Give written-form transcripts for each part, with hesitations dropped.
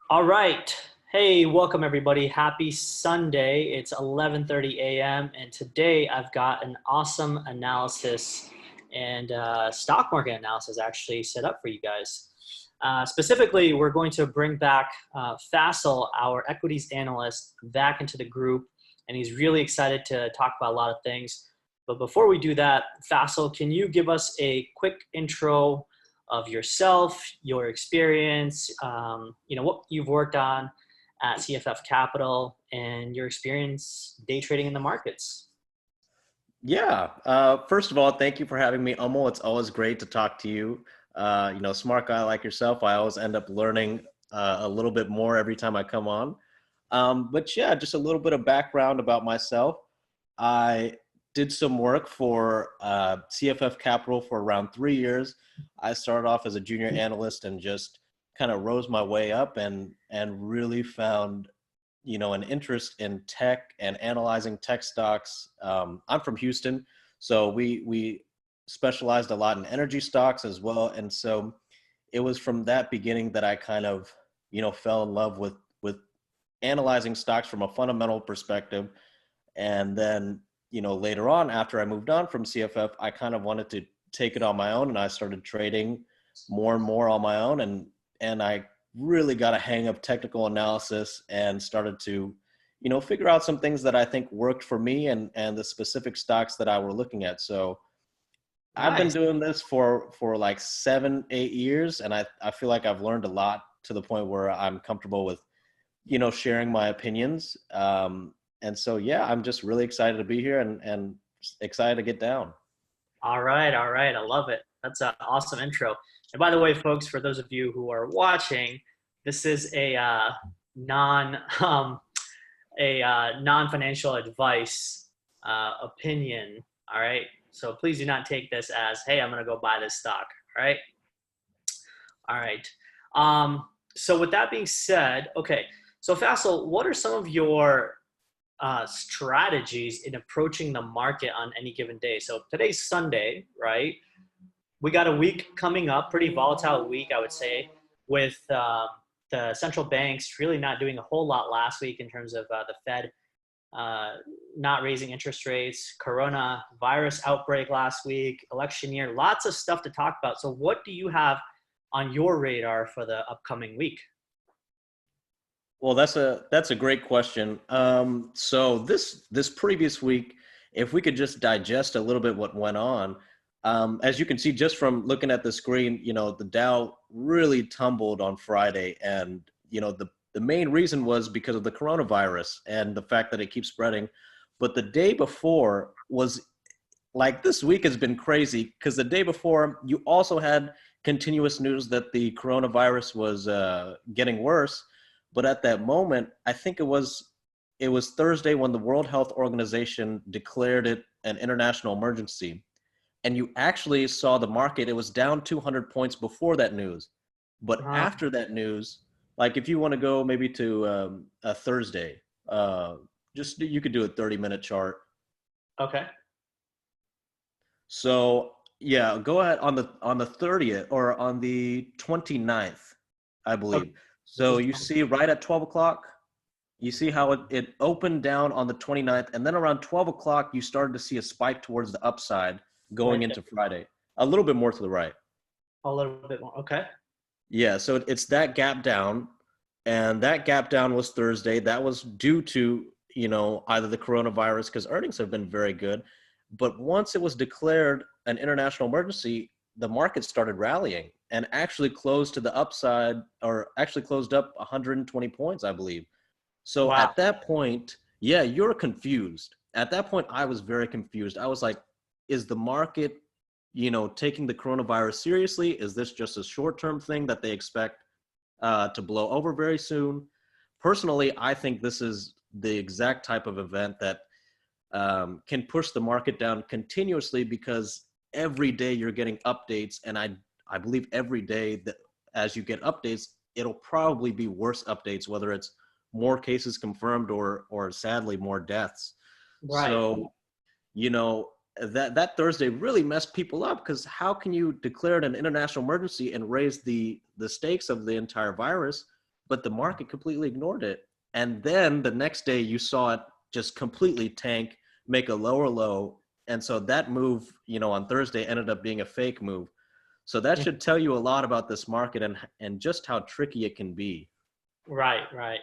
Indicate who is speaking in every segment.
Speaker 1: All right. Hey, welcome everybody. Happy Sunday. It's 11:30 a.m. and today I've got an awesome analysis and stock market analysis actually set up for you guys. Specifically, we're going to bring back Faisal, our equities analyst, back into the group, and he's really excited to talk about a lot of things. But before we do that, Faisal, can you give us a quick intro of yourself, your experience, what you've worked on at CFF Capital, and your experience day trading in the markets?
Speaker 2: Yeah. First of all, thank you for having me, Elmo. It's always great to talk to you. Smart guy like yourself. I always end up learning a little bit more every time I come on. But yeah, just a little bit of background about myself. I did some work for CFF Capital for around 3 years. I started off as a junior analyst and just kind of rose my way up and really found an interest in tech and analyzing tech stocks. I'm from Houston, so we specialized a lot in energy stocks as well. And so it was from that beginning that I kind of, fell in love with analyzing stocks from a fundamental perspective. And then, later on, after I moved on from CFF, I kind of wanted to take it on my own, and I started trading more and more on my own. And I really got a hang of technical analysis and started to, figure out some things that I think worked for me and the specific stocks that I were looking at. So I've been
Speaker 1: Nice.
Speaker 2: doing this for like 7, 8 years, and I feel like I've learned a lot to the point where I'm comfortable with, sharing my opinions. And so, yeah, I'm just really excited to be here and excited to get down.
Speaker 1: All right, all right. I love it. That's an awesome intro. And by the way, folks, for those of you who are watching, this is a non non-financial advice opinion. All right. So please do not take this as, hey, I'm going to go buy this stock. All right. All right. So with that being said, okay. So Faisal, what are some of your strategies in approaching the market on any given day? So today's Sunday, right? We got a week coming up, pretty volatile week, I would say, with the central banks really not doing a whole lot last week in terms of the Fed not raising interest rates, coronavirus outbreak last week, election year, lots of stuff to talk about. So what do you have on your radar for the upcoming week?
Speaker 2: Well, that's a great question. So this previous week, if we could just digest a little bit what went on, as you can see just from looking at the screen, the Dow really tumbled on Friday, and the main reason was because of the coronavirus and the fact that it keeps spreading. But the day before was like, this week has been crazy because the day before you also had continuous news that the coronavirus was getting worse. But at that moment, I think it was Thursday when the World Health Organization declared it an international emergency. And you actually saw the market, it was down 200 points before that news. But
Speaker 1: Uh,
Speaker 2: after that news, like if you want to go maybe to a Thursday, just you could do a 30-minute chart.
Speaker 1: okay.
Speaker 2: So yeah, go ahead on the 30th or on the 29th, I
Speaker 1: Okay.
Speaker 2: believe.
Speaker 1: This
Speaker 2: So
Speaker 1: is
Speaker 2: you see right at 12 o'clock, you see how it opened down on the 29th, and then around 12 o'clock, you started to see a spike towards the upside going
Speaker 1: right there.
Speaker 2: into Friday, a little bit more to the right.
Speaker 1: A little bit more. Okay.
Speaker 2: Yeah, so it's that gap down, and that gap down was Thursday. That was due to, either the coronavirus, because earnings have been very good. But once it was declared an international emergency, the market started rallying and actually closed to the upside, or actually closed up 120 points, I believe. So
Speaker 1: Wow.
Speaker 2: at that point, yeah, you're confused. At that point, I was very confused. I was like, is the market, taking the coronavirus seriously? Is this just a short-term thing that they expect to blow over very soon? Personally, I think this is the exact type of event that can push the market down continuously, because every day you're getting updates, and I believe every day that as you get updates, it'll probably be worse updates, whether it's more cases confirmed or sadly more deaths.
Speaker 1: Right.
Speaker 2: So that Thursday really messed people up, because how can you declare it an international emergency and raise the stakes of the entire virus but the market completely ignored it. And then the next day you saw it just completely tank, make a lower low. And so that move, on Thursday ended up being a fake move. So that should tell you a lot about this market and just how tricky it can be.
Speaker 1: Right, right.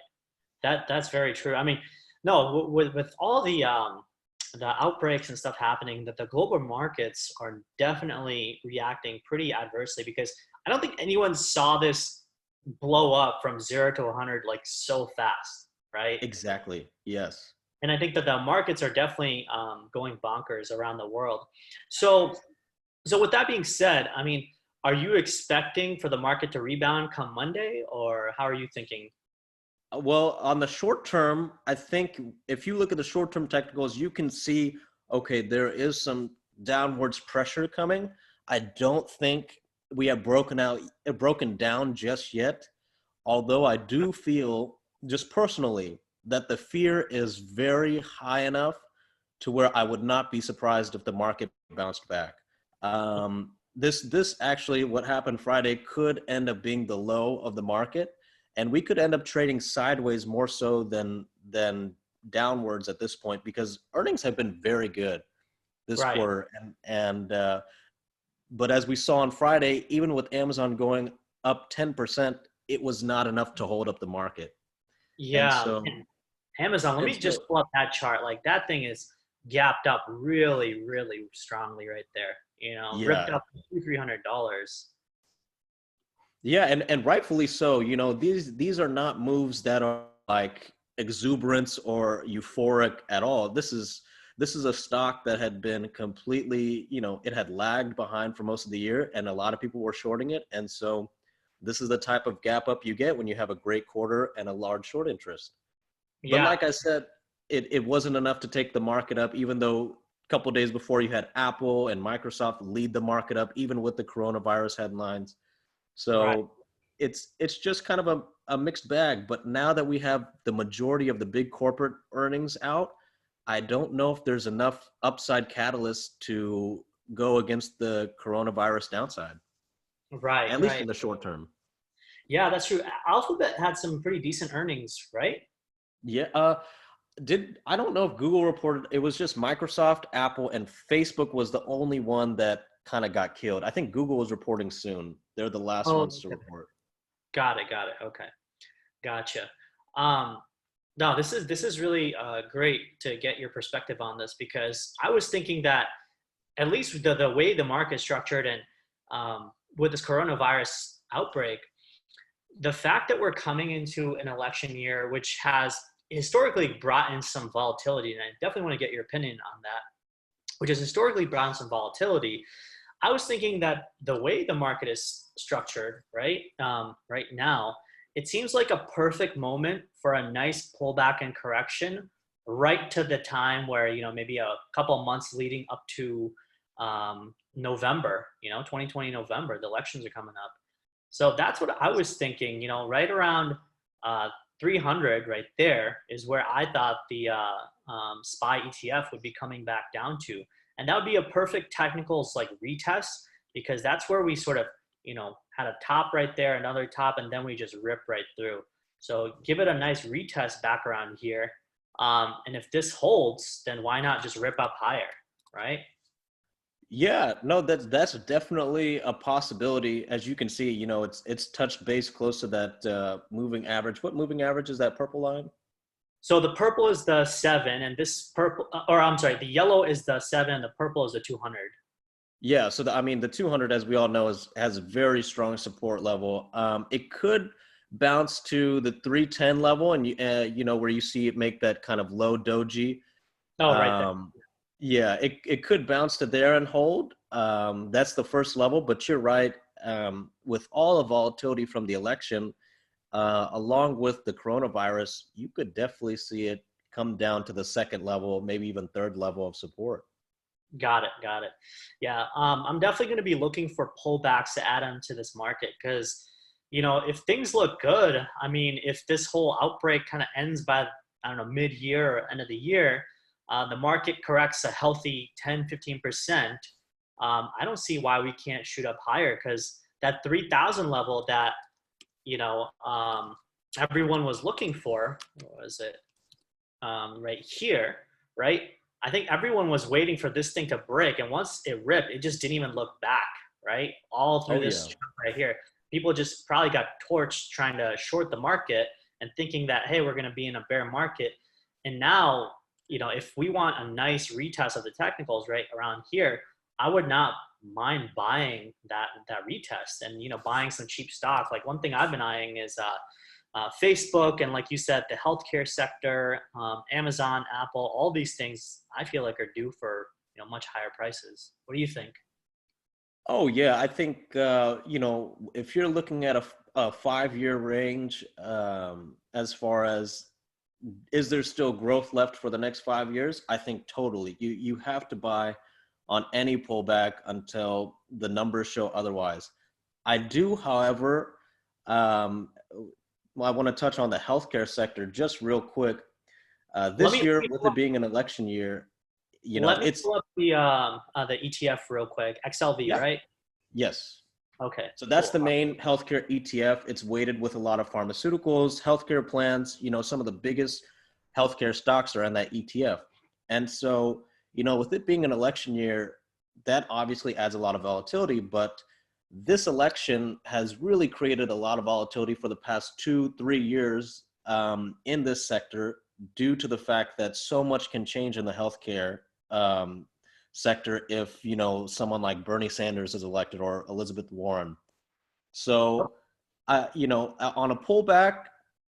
Speaker 1: That's very true. I mean, no, with all the outbreaks and stuff happening, that the global markets are definitely reacting pretty adversely because I don't think anyone saw this blow up from 0 to 100 like so fast, right?
Speaker 2: Exactly. Yes.
Speaker 1: And I think that the markets are definitely going bonkers around the world. So, so with that being said, I mean, are you expecting for the market to rebound come Monday, or how are you thinking?
Speaker 2: Well, on the short term, I think if you look at the short term technicals, you can see, okay, there is some downwards pressure coming. I don't think we have broken down just yet. Although I do feel, just personally, that the fear is very high enough to where I would not be surprised if the market bounced back. This actually, what happened Friday could end up being the low of the market, and we could end up trading sideways more so than downwards at this point because earnings have been very good this
Speaker 1: Right.
Speaker 2: quarter, and but as we saw on Friday, even with Amazon going up 10%, it was not enough to hold up the market. And
Speaker 1: Yeah.
Speaker 2: so,
Speaker 1: Man, Amazon, let
Speaker 2: and
Speaker 1: me just
Speaker 2: so,
Speaker 1: pull up that chart. Like that thing is gapped up really, really strongly right there. You know, ripped
Speaker 2: yeah,
Speaker 1: up $200-300.
Speaker 2: yeah, and rightfully so. These are not moves that are like exuberance or euphoric at all. This is a stock that had been completely, it had lagged behind for most of the year, and a lot of people were shorting it. And so, this is the type of gap up you get when you have a great quarter and a large short interest. But
Speaker 1: Yeah.
Speaker 2: like I said, it wasn't enough to take the market up, even though a couple of days before you had Apple and Microsoft lead the market up, even with the coronavirus headlines.
Speaker 1: Right.
Speaker 2: So it's just kind of a mixed bag. But now that we have the majority of the big corporate earnings out, I don't know if there's enough upside catalyst to go against the coronavirus downside,
Speaker 1: Right.
Speaker 2: at least
Speaker 1: Right.
Speaker 2: in the short term.
Speaker 1: Yeah, that's true. Alphabet had some pretty decent earnings, right?
Speaker 2: Yeah. Did I don't know if Google reported. It was just Microsoft, Apple, and Facebook was the only one that kind of got killed. I think Google is reporting soon. They're the last
Speaker 1: Oh,
Speaker 2: ones to
Speaker 1: okay.
Speaker 2: report.
Speaker 1: Got it. Got it. Okay. Gotcha. Um, no, this is really great to get your perspective on this because I was thinking that at least the way the market is structured and with this coronavirus outbreak, the fact that we're coming into an election year, which has historically brought in some volatility, and I definitely want to get your opinion on that, which has historically brought in some volatility. I was thinking that the way the market is structured, right, right now, it seems like a perfect moment for a nice pullback and correction, right to the time where maybe a couple months leading up to November, 2020 November, the elections are coming up. So that's what I was thinking. Right around uh, 300, right there is where I thought the SPY ETF would be coming back down to, and that would be a perfect technicals like retest because that's where we sort of had a top right there, another top, and then we just rip right through. So give it a nice retest back around here, and if this holds, then why not just rip up higher, right?
Speaker 2: Yeah, no, that's definitely a possibility. As you can see, it's touched base close to that moving average. What moving average is that purple line?
Speaker 1: So the purple is the 7, and this purple, or I'm sorry, the yellow is the 7, and the purple is the 200.
Speaker 2: Yeah, so I mean, the 200, as we all know, has a very strong support level. It could bounce to the 310 level, and where you see it make that kind of low doji.
Speaker 1: Oh, right there.
Speaker 2: Um, yeah, it could bounce to there and hold. That's the first level, but you're right. With all the volatility from the election, along with the coronavirus, you could definitely see it come down to the second level, maybe even third level of support.
Speaker 1: Got it. Got it. Yeah. I'm definitely going to be looking for pullbacks to add into this market because, if things look good, I mean, if this whole outbreak kind of ends by, I don't know, mid-year or end of the year, the market corrects a healthy 10-15%. I don't see why we can't shoot up higher because that 3,000 level that, you know, um, everyone was looking for, what was it, right here, right? I think everyone was waiting for this thing to break, and once it ripped, it just didn't even look back, right? All through
Speaker 2: Oh
Speaker 1: this
Speaker 2: yeah.
Speaker 1: chunk right here. People just probably got torched trying to short the market and thinking that, hey, we're going to be in a bear market. And now, if we want a nice retest of the technicals right around here, I would not mind buying that retest and buying some cheap stock. Like one thing I've been eyeing is Facebook, and like you said, the healthcare sector, Amazon, Apple, all these things I feel like are due for much higher prices. What do you think?
Speaker 2: Oh yeah, I think if you're looking at a 5 year range, as far as is there still growth left for the next 5 years? I think totally. You have to buy on any pullback until the numbers show otherwise. I do, however, I want to touch on the healthcare sector just real quick.
Speaker 1: Let
Speaker 2: This
Speaker 1: me
Speaker 2: year, with it being an election year,
Speaker 1: let me
Speaker 2: it's
Speaker 1: pull up the ETF real quick. XLV,
Speaker 2: yeah,
Speaker 1: right?
Speaker 2: yes.
Speaker 1: Okay,
Speaker 2: So that's
Speaker 1: cool.
Speaker 2: the main healthcare ETF. It's weighted with a lot of pharmaceuticals, healthcare plans. Some of the biggest healthcare stocks are in that ETF. And so, with it being an election year, that obviously adds a lot of volatility. But this election has really created a lot of volatility for the past 2, 3 years in this sector due to the fact that so much can change in the healthcare sector if someone like Bernie Sanders is elected or Elizabeth Warren. So, on a pullback,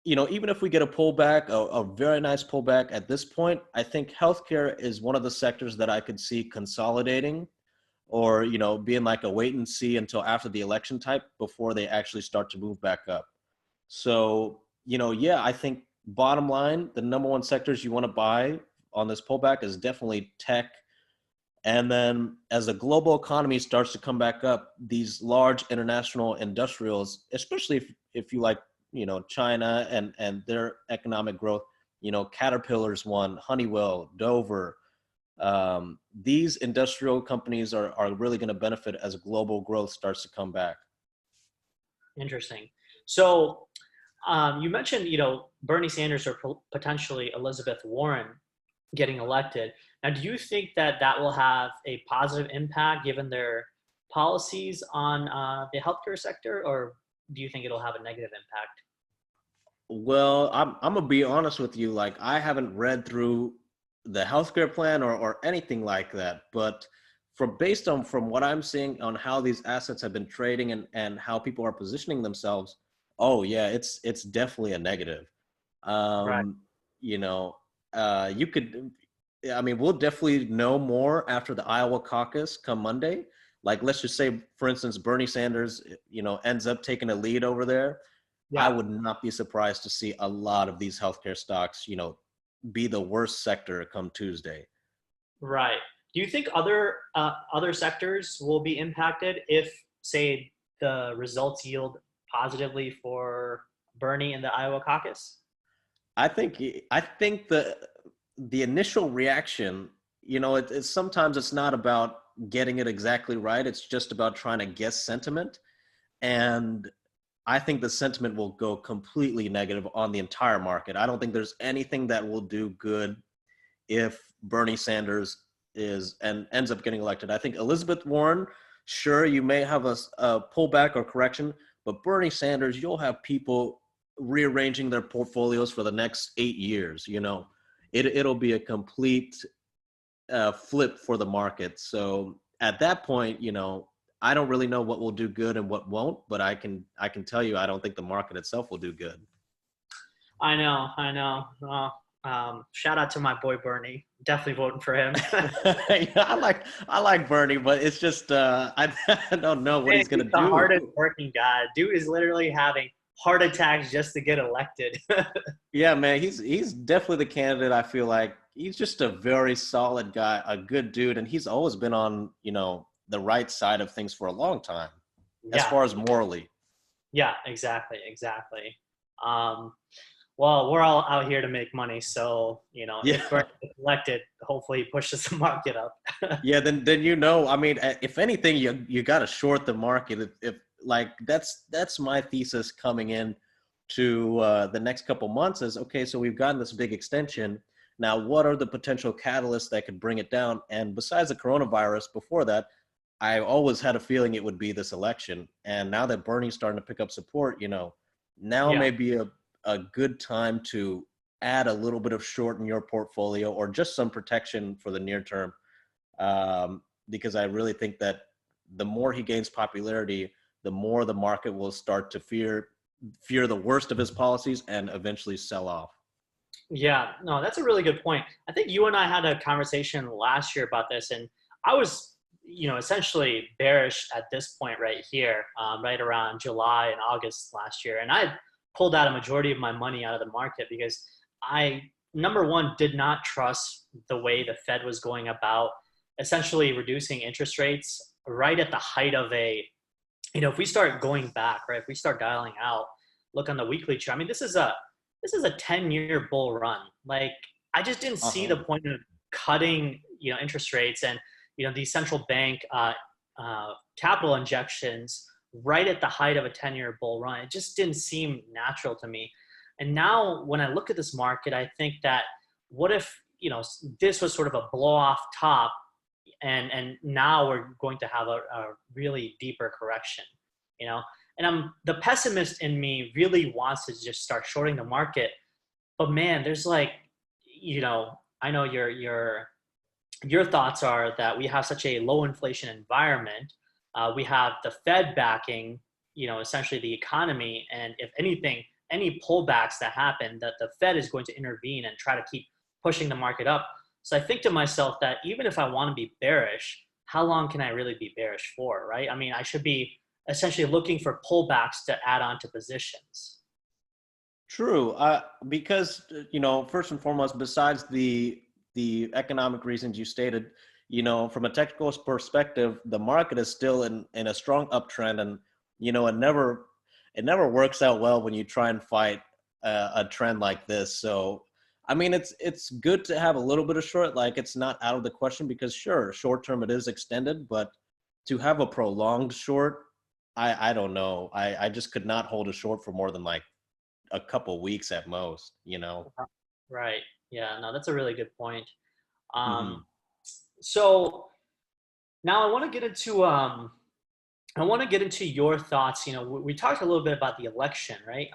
Speaker 2: even if we get a pullback, a very nice pullback at this point, I think healthcare is one of the sectors that I could see consolidating or, being like a wait and see until after the election type before they actually start to move back up. So, yeah, I think bottom line, the number one sectors you want to buy on this pullback is definitely tech. And then as the global economy starts to come back up, these large international industrials, especially if you like, China and their economic growth, Caterpillar's one, Honeywell, Dover, these industrial companies are really going to benefit as global growth starts to come back.
Speaker 1: Interesting. So you mentioned, Bernie Sanders or potentially Elizabeth Warren getting elected. Now, do you think that that will have a positive impact given their policies on the healthcare sector, or do you think it'll have a negative impact?
Speaker 2: Well, I'm gonna be honest with you. Like, I haven't read through the healthcare plan or anything like that, but from what I'm seeing on how these assets have been trading and how people are positioning themselves, oh yeah, it's definitely a negative.
Speaker 1: Right.
Speaker 2: Um, you know, you could, I mean, we'll definitely know more after the Iowa caucus come Monday. Like, let's just say, for instance, Bernie Sanders, ends up taking a lead over there. I
Speaker 1: Yeah.
Speaker 2: would not be surprised to see a lot of these healthcare stocks, be the worst sector come Tuesday.
Speaker 1: Right. Do you think other sectors will be impacted if, say, the results yield positively for Bernie in the Iowa caucus?
Speaker 2: I think the initial reaction, it's sometimes it's not about getting it exactly right. It's just about trying to guess sentiment. And I think the sentiment will go completely negative on the entire market. I don't think there's anything that will do good if Bernie Sanders is and ends up getting elected. I think Elizabeth Warren, sure, you may have a pullback or correction, but Bernie Sanders, you'll have people rearranging their portfolios for the next 8 years. It'll be a complete flip for the market. So at that point, I don't really know what will do good and what won't, but I can tell you I don't think the market itself will do good.
Speaker 1: I know, I know. Shout out to my boy Bernie. Definitely voting for him.
Speaker 2: Yeah, I like Bernie, but it's just I don't know what
Speaker 1: Man,
Speaker 2: he's
Speaker 1: he's
Speaker 2: gonna
Speaker 1: the
Speaker 2: do.
Speaker 1: hardest working guy. Dude is literally having heart attacks just to get elected.
Speaker 2: Yeah, man, he's definitely the candidate. I feel like he's just a very solid guy, a good dude, and he's always been on the right side of things for a long time, as
Speaker 1: Yeah,
Speaker 2: far as morally.
Speaker 1: yeah, exactly, exactly. Um, well, we're all out here to make money, so if Bernie
Speaker 2: Yeah,
Speaker 1: gets elected, hopefully he pushes the market up.
Speaker 2: yeah. Then I mean, if anything, you got to short the market. If like that's my thesis coming in. to the next couple months is, okay, so we've gotten this big extension. Now, what are the potential catalysts that could bring it down? And besides the coronavirus, before that, I always had a feeling it would be this election. And now that Bernie's starting to pick up support, now
Speaker 1: Yeah.
Speaker 2: may be a good time to add a little bit of short in your portfolio or just some protection for the near term. Because I really think that the more he gains popularity, the more the market will start to fear the worst of his policies and eventually sell off.
Speaker 1: Yeah, no, that's a really good point. I think you and I had a conversation last year about this, and I was, essentially bearish at this point right here, right around July and August last year. And I pulled out a majority of my money out of the market because I, number one, did not trust the way the Fed was going about essentially reducing interest rates right at the height of if we start going back, right, if we start dialing out, look on the weekly chart. I mean, this is a 10-year bull run. Like, I just didn't see
Speaker 2: Uh-huh.
Speaker 1: the point of cutting, interest rates and, these central bank capital injections right at the height of a 10-year bull run. It just didn't seem natural to me. And now when I look at this market, I think that what if, this was sort of a blow off top and now we're going to have a really deeper correction, you know? And the pessimist in me really wants to just start shorting the market. But man, there's like, I know your thoughts are that we have such a low inflation environment. We have the Fed backing, essentially the economy. And if anything, any pullbacks that happen, that the Fed is going to intervene and try to keep pushing the market up. So I think to myself that even if I want to be bearish, how long can I really be bearish for, right? I mean, I should be essentially looking for pullbacks to add on to positions.
Speaker 2: True, because first and foremost, besides the economic reasons you stated, from a technical perspective, the market is still in a strong uptrend, and it never works out well when you try and fight a trend like this. So, I mean, it's good to have a little bit of short, like it's not out of the question because sure, short term it is extended, but to have a prolonged short, I don't know. I just could not hold a short for more than like a couple weeks at most.
Speaker 1: Right. Yeah, no, that's a really good point. Um,
Speaker 2: Hmm.
Speaker 1: so now I want to get into your thoughts. We talked a little bit about the election, right?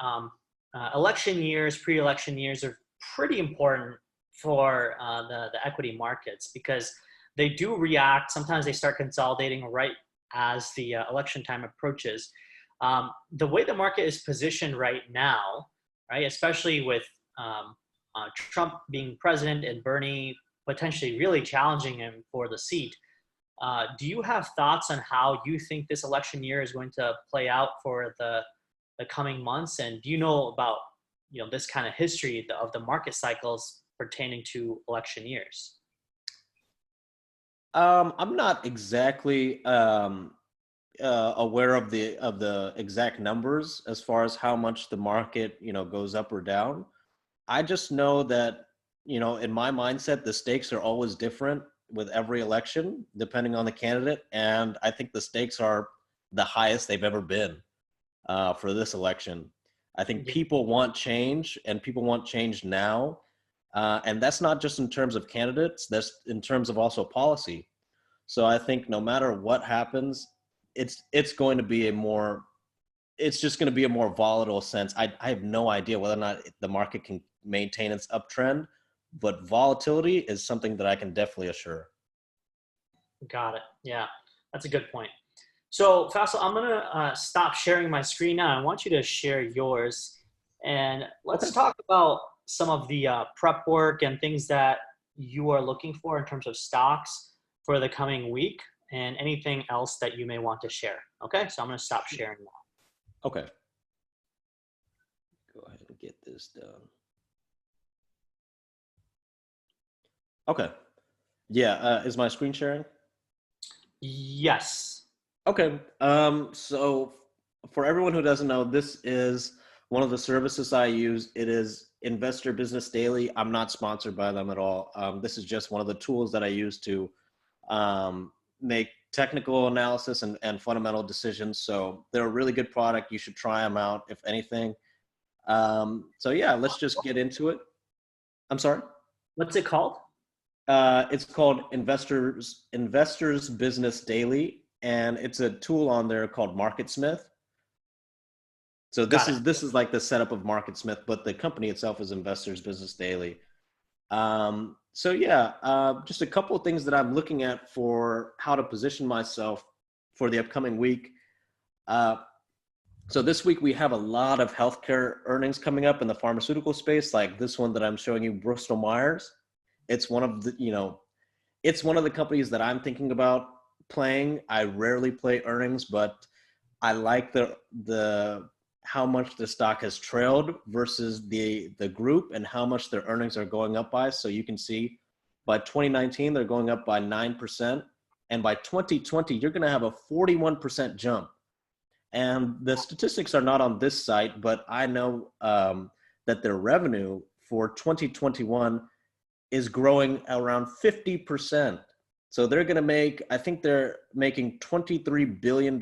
Speaker 1: Election years, pre-election years are pretty important for the equity markets because they do react. Sometimes they start consolidating right as the election time approaches. The way the market is positioned right now, right, especially with Trump being president and Bernie potentially really challenging him for the seat. Do you have thoughts on how you think this election year is going to play out for the coming months? And do you know about this kind of history of the market cycles pertaining to election years?
Speaker 2: I'm not exactly aware of the exact numbers as far as how much the market goes up or down. I just know that in my mindset, the stakes are always different with every election, depending on the candidate, and I think the stakes are the highest they've ever been for this election. I think
Speaker 1: Yeah,
Speaker 2: people want change, and people want change now, and that's not just in terms of candidates. That's in terms of also policy. So I think no matter what happens, it's going to be it's just going to be a more volatile sense. I have no idea whether or not the market can maintain its uptrend, but volatility is something that I can definitely assure.
Speaker 1: got it. Yeah, that's a good point. So, Faisal, I'm gonna stop sharing my screen now. I want you to share yours, and
Speaker 2: Okay.
Speaker 1: let's talk about some of the prep work and things that you are looking for in terms of stocks for the coming week, and anything else that you may want to share. Okay, so I'm gonna stop sharing now.
Speaker 2: Okay. Go ahead and get this done. Okay. Yeah. Is my screen sharing?
Speaker 1: Yes.
Speaker 2: Okay. So for everyone who doesn't know, this is one of the services I use. It is Investor Business Daily. I'm not sponsored by them at all. This is just one of the tools that I use to make technical analysis and fundamental decisions. So they're a really good product. You should try them out, if anything. So yeah, let's just get into it. I'm sorry.
Speaker 1: What's it called?
Speaker 2: It's called Investors Business Daily, and it's a tool on there called MarketSmith. So
Speaker 1: Got it.
Speaker 2: this is like the setup of MarketSmith, but the company itself is Investors Business Daily. So yeah, just a couple of things that I'm looking at for how to position myself for the upcoming week. So this week we have a lot of healthcare earnings coming up in the pharmaceutical space, like this one that I'm showing you, Bristol Myers. It's one of the, it's one of the companies that I'm thinking about playing. I rarely play earnings, but I like the how much the stock has trailed versus the group and how much their earnings are going up by. So you can see by 2019 they're going up by 9%, and by 2020 you're going to have a 41% jump. And the statistics are not on this site, but I know that their revenue for 2021 is growing around 50%. So they're going to make, I think they're making $23 billion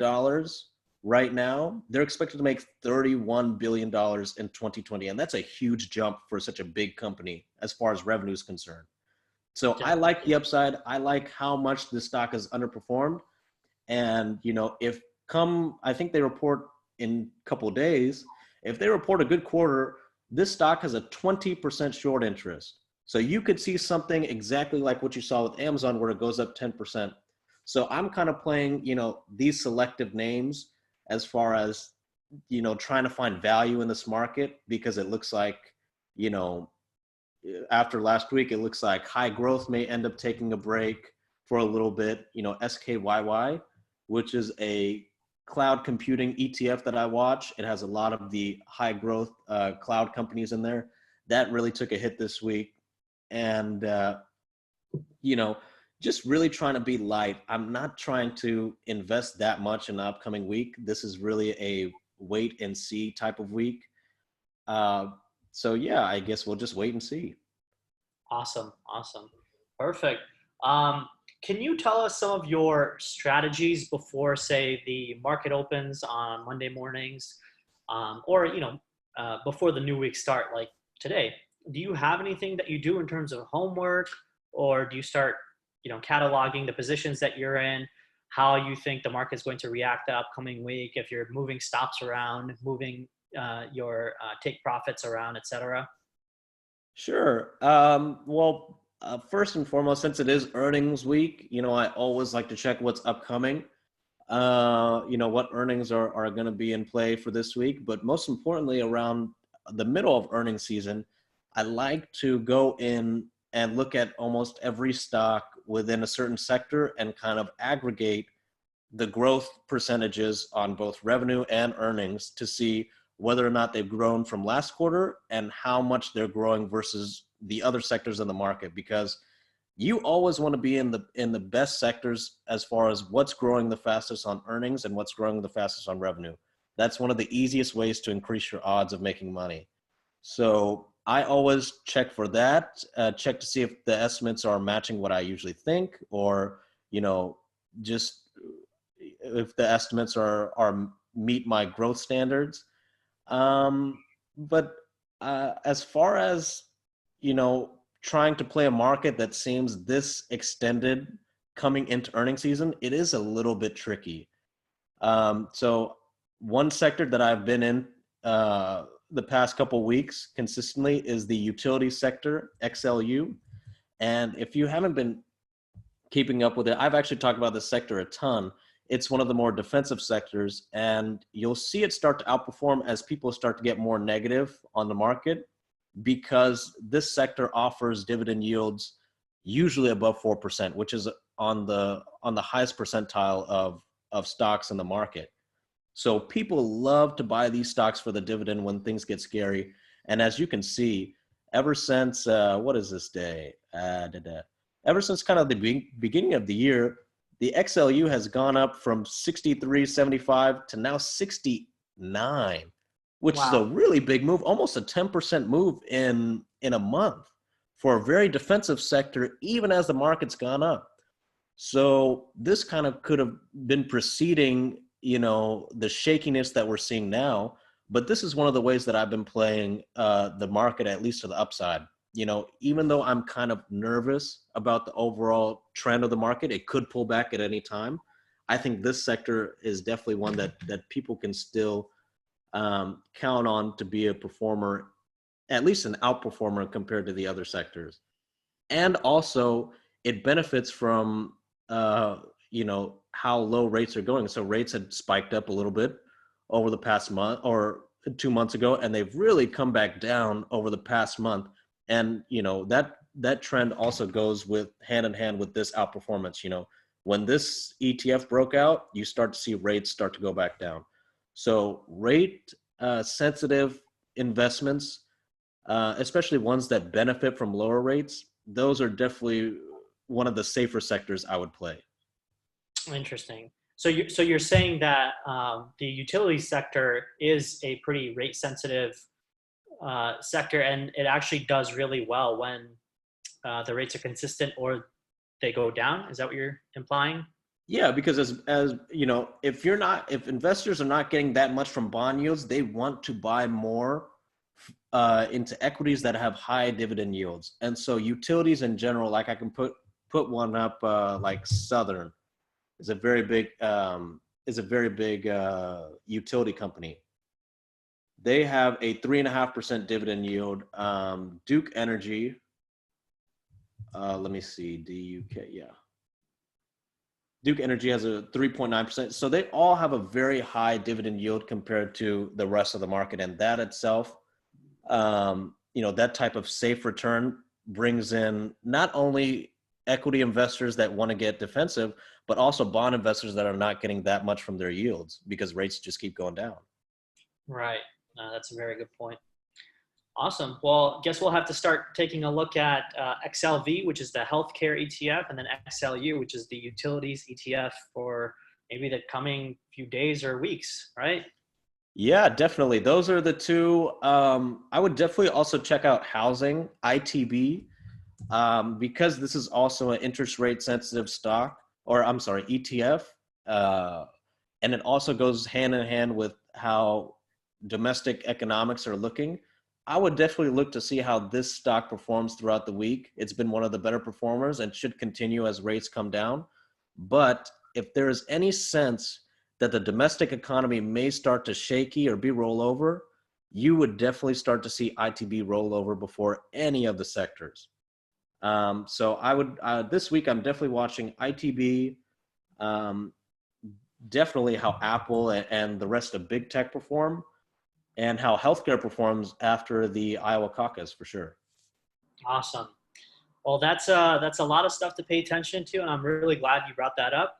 Speaker 2: right now. They're expected to make $31 billion in 2020. And that's a huge jump for such a big company as far as revenue is concerned. So I like the upside. I like how much the stock has underperformed. And, if I think they report in a couple of days, if they report a good quarter, this stock has a 20% short interest. So you could see something exactly like what you saw with Amazon where it goes up 10%. So I'm kind of playing, these selective names as far as, trying to find value in this market, because it looks like, after last week, it looks like high growth may end up taking a break for a little bit. SKYY, which is a cloud computing ETF that I watch. It has a lot of the high growth cloud companies in there. That really took a hit this week. And, just really trying to be light. I'm not trying to invest that much in the upcoming week. This is really a wait and see type of week. So yeah, I guess we'll just wait and see.
Speaker 1: Awesome. Perfect. Can you tell us some of your strategies before, say, the market opens on Monday mornings, or before the new week start, like today? Do you have anything that you do in terms of homework, or do you start, cataloging the positions that you're in, how you think the market's going to react the upcoming week, if you're moving stops around, moving your take profits around, etc.?
Speaker 2: Sure. Well, first and foremost, since it is earnings week, I always like to check what's upcoming. What earnings are going to be in play for this week. But most importantly, around the middle of earnings season, I like to go in and look at almost every stock within a certain sector and kind of aggregate the growth percentages on both revenue and earnings to see whether or not they've grown from last quarter and how much they're growing versus the other sectors in the market, because you always want to be in the best sectors as far as what's growing the fastest on earnings and what's growing the fastest on revenue. That's one of the easiest ways to increase your odds of making money. So I always check for that, check to see if the estimates are matching what I usually think, or, just if the estimates are meet my growth standards. But as far as, trying to play a market that seems this extended coming into earnings season, it is a little bit tricky. So one sector that I've been in the past couple weeks consistently is the utility sector, XLU. And if you haven't been keeping up with it, I've actually talked about this sector a ton. It's one of the more defensive sectors, and you'll see it start to outperform as people start to get more negative on the market, because this sector offers dividend yields usually above 4%, which is on the highest percentile of stocks in the market. So people love to buy these stocks for the dividend when things get scary. And as you can see, ever since what is this day? Ever since kind of the beginning of the year, the XLU has gone up from 63.75 to now 69, which is a really big move, almost a 10% move in a month for a very defensive sector, even as the market's gone up. So this kind of could have been preceding, the shakiness that we're seeing now. But this is one of the ways that I've been playing the market, at least to the upside. You know, even though I'm kind of nervous about the overall trend of the market, it could pull back at any time. I think this sector is definitely one that people can still count on to be a performer, at least an outperformer compared to the other sectors. And also, it benefits from you know, how low rates are going. So rates had spiked up a little bit over the past month or 2 months ago, and they've really come back down over the past month. And you know, that trend also goes with hand in hand with this outperformance. You know, when this ETF broke out, you start to see rates start to go back down. So rate sensitive investments, especially ones that benefit from lower rates, those are definitely one of the safer sectors I would play.
Speaker 1: Interesting. So you're saying that the utility sector is a pretty rate sensitive sector, and it actually does really well when the rates are consistent or they go down. Is that what you're implying?
Speaker 2: Yeah, because as you know, if investors are not getting that much from bond yields, they want to buy more into equities that have high dividend yields. And so utilities in general, like I can put one up like Southern is a very big utility company. They have a 3.5% dividend yield. Duke Energy, let me see, DUK, yeah. Duke Energy has a 3.9%. So they all have a very high dividend yield compared to the rest of the market. And that itself, you know, that type of safe return brings in not only equity investors that want to get defensive, but also bond investors that are not getting that much from their yields because rates just keep going down.
Speaker 1: Right. That's a very good point. Awesome. Well, guess we'll have to start taking a look at XLV, which is the healthcare ETF, and then XLU, which is the utilities ETF for maybe the coming few days or weeks, right?
Speaker 2: Yeah, definitely. Those are the two. I would definitely also check out housing, ITB, because this is also an interest rate sensitive stock, or I'm sorry, ETF. And it also goes hand in hand with how domestic economics are looking. I would definitely look to see how this stock performs throughout the week. It's been one of the better performers and should continue as rates come down. But if there is any sense that the domestic economy may start to shaky or be rollover, you would definitely start to see ITB rollover before any of the sectors. So I would this week I'm definitely watching ITB, definitely how Apple and the rest of big tech perform, and how healthcare performs after the Iowa caucus for sure.
Speaker 1: Awesome. Well, that's a lot of stuff to pay attention to, and I'm really glad you brought that up.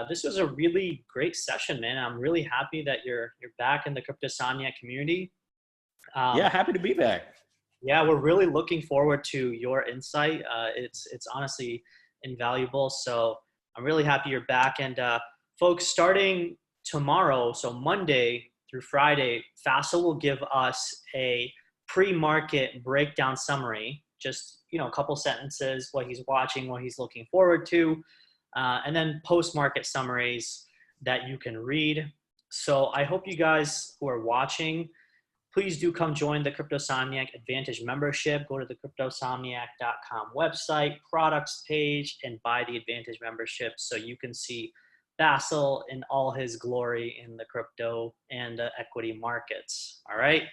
Speaker 1: This was a really great session, man. I'm really happy that you're back in the Cryptosomniac community.
Speaker 2: Yeah,
Speaker 1: Um,
Speaker 2: happy to be back.
Speaker 1: yeah, we're really looking forward to your insight. It's honestly invaluable. So I'm really happy you're back. And folks, starting tomorrow, so Monday through Friday, Faisal will give us a pre-market breakdown summary. Just a couple sentences, what he's watching, what he's looking forward to, and then post-market summaries that you can read. So I hope you guys who are watching, please do come join the Cryptosomniac Advantage membership. Go to the cryptosomniac.com website, products page, and buy the Advantage membership so you can see Faisal in all his glory in the crypto and equity markets. All right.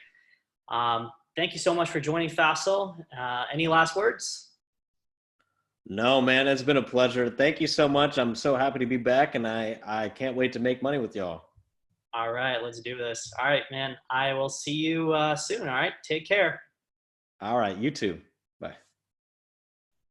Speaker 1: Thank you so much for joining, Faisal. Any last words?
Speaker 2: No, man, it's been a pleasure. Thank you so much. I'm so happy to be back, and I can't wait to make money with y'all.
Speaker 1: All right, let's do this. All right, man. I will see you soon. All right. Take care.
Speaker 2: All right, you too.